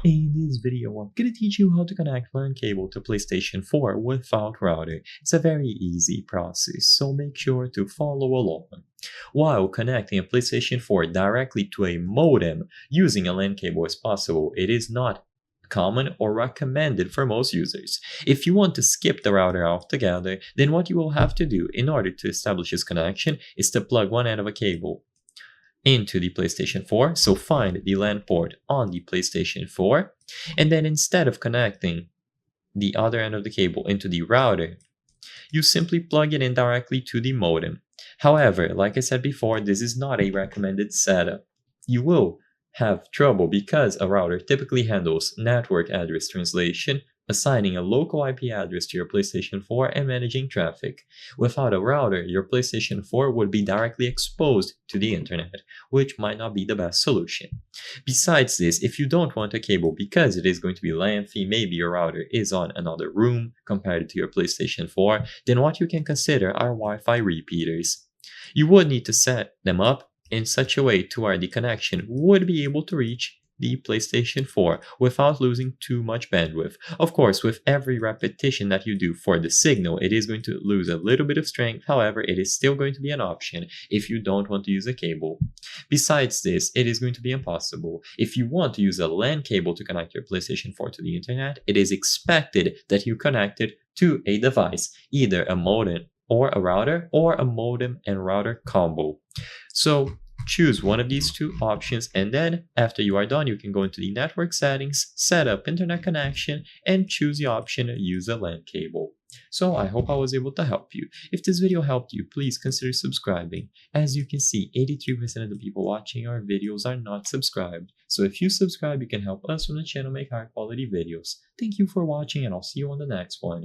In this video, I'm going to teach you how to connect LAN cable to PlayStation 4 without router. It's a very easy process, so make sure to follow along. While connecting a PlayStation 4 directly to a modem using a LAN cable is possible, it is not common or recommended for most users. If you want to skip the router altogether, then what you will have to do in order to establish this connection is to plug one end of a cable into the PlayStation 4. So find the LAN port on the PlayStation 4, and then instead of connecting the other end of the cable into the router, you simply plug it in directly to the modem. However, like I said before, this is not a recommended setup. You will have trouble because a router typically handles network address translation, assigning a local IP address to your PlayStation 4 and managing traffic. Without a router, your PlayStation 4 would be directly exposed to the internet, which might not be the best solution. Besides this, if you don't want a cable because it is going to be lengthy, maybe your router is on another room compared to your PlayStation 4, then what you can consider are Wi-Fi repeaters. You would need to set them up in such a way to where the connection would be able to reach the PlayStation 4 without losing too much bandwidth. Of course, with every repetition that you do for the signal, it is going to lose a little bit of strength. However, it is still going to be an option if you don't want to use a cable. Besides this, it is going to be impossible. If you want to use a LAN cable to connect your PlayStation 4 to the internet, it is expected that you connect it to a device, either a modem or a router, or a modem and router combo. So choose one of these two options, and then after you are done, you can go into the network settings, set up internet connection, and choose the option use a LAN cable. So I hope I was able to help you. If this video helped you, please consider subscribing. As you can see, 83% of the people watching our videos are not subscribed. So if you subscribe, you can help us on the channel make higher quality videos. Thank you for watching, and I'll see you on the next one.